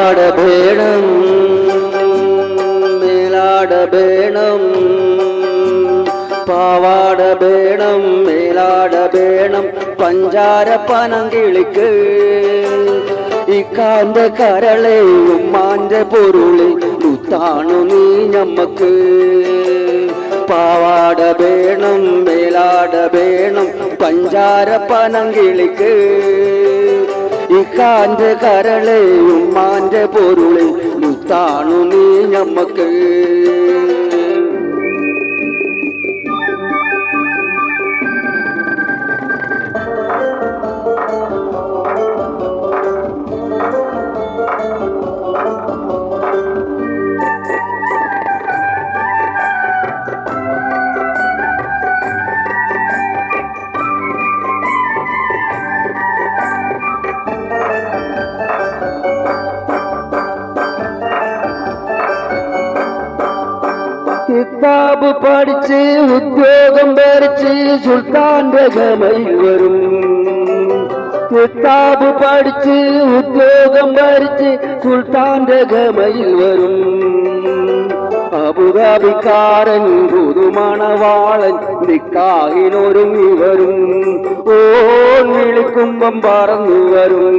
പാവാട വേണം മേലാട വേണം പാവാട വേണം മേലാട വേണം പഞ്ചാര പനങ്കിളിക്ക് ഇക്കാന്റെ കരളെ ഉമ്മാന്റെ പൊരുളെ മുത്താണു നീ ഞമ്മക്ക് പാവാട വേണം മേലാട വേണം പഞ്ചാര പനങ്കിളിക്ക് ഇക്കാന്റെ കരളെ ഉമ്മാന്റെ പൊരുളെ മുത്താണു നീ ഞമ്മക്ക് കിതാബ് പഠിച്ച് ഉദ്യോഗം ഭരിച്ച് സുൽത്താന്റെ ഗമയിൽ വരും കിതാബ് പഠിച്ച് ഉദ്യോഗം ഭരിച്ച് സുൽത്താന്റെ ഗമയിൽ വരും അബുദാബിക്കാരൻ പുതുമണവാളൻ നിക്കാഹിനൊരുങ്ങി വരും ഓൻ വിളിക്കുമ്പം പറന്നു വരും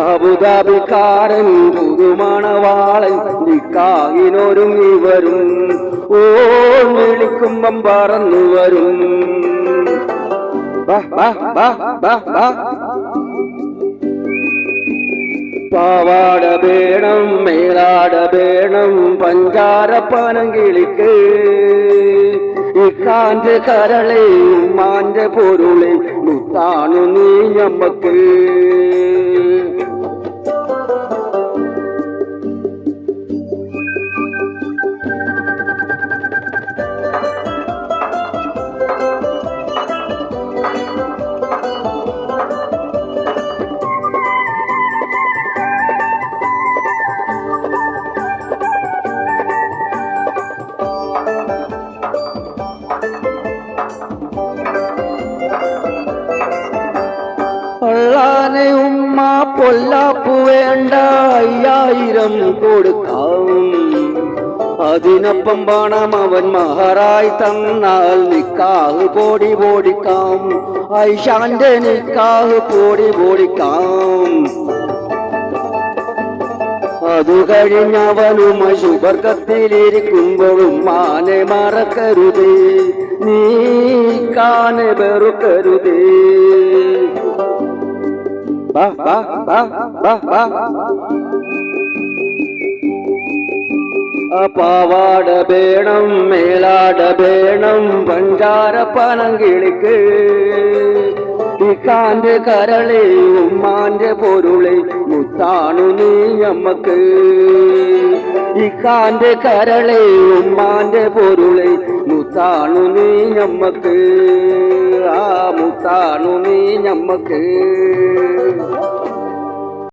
അബുദാബിക്കാരൻ പുതുമണവാളൻ നിക്കാഹിനൊരുങ്ങി വരും ഓൻ വിളിക്കുമ്പം പറന്നു വരും പാവാട വേണം മേലാട വേണം പഞ്ചാര പനങ്കിളിക്ക് ഇക്കാന്റെ കരളെ ഉമ്മാന്റെ പൊരുളെ മുത്താണു നീ ഞമ്മക്ക് അള്ളാനെ ഉമ്മ പൊല്ലാപ്പു വേണ്ട 5000 കൊടുക്കാം അതിനൊപ്പം പണം അവൻ മഹറായി തന്നാൽ നിക്കാഹ് പൊടി പൊടിക്കാം ഐഷാന്റെ നിക്കാഹ് പൊടി പൊടിക്കാം അതു കഴിഞ്ഞവനും ശുഭർക്കത്തിലിരിക്കുമ്പോഴും മാനെ മറക്കരുതേ നീ കാനെ വെറുക്കരുതേ പാവാട വേണം മേലാട വേണം പഞ്ചാര പനങ്കിളിക്ക് ഇക്കാന്റെ കരളെ ഉമ്മാന്റെ പൊരുളെ മുത്താണു നീ ഞമ്മക്ക് ഇക്കാന്റെ കരളെ ഉമ്മാന്റെ പൊരുളെ മുത്താണു നീ ഞമ്മക്ക് ആ മുത്താണു നീ ഞമ്മക്ക്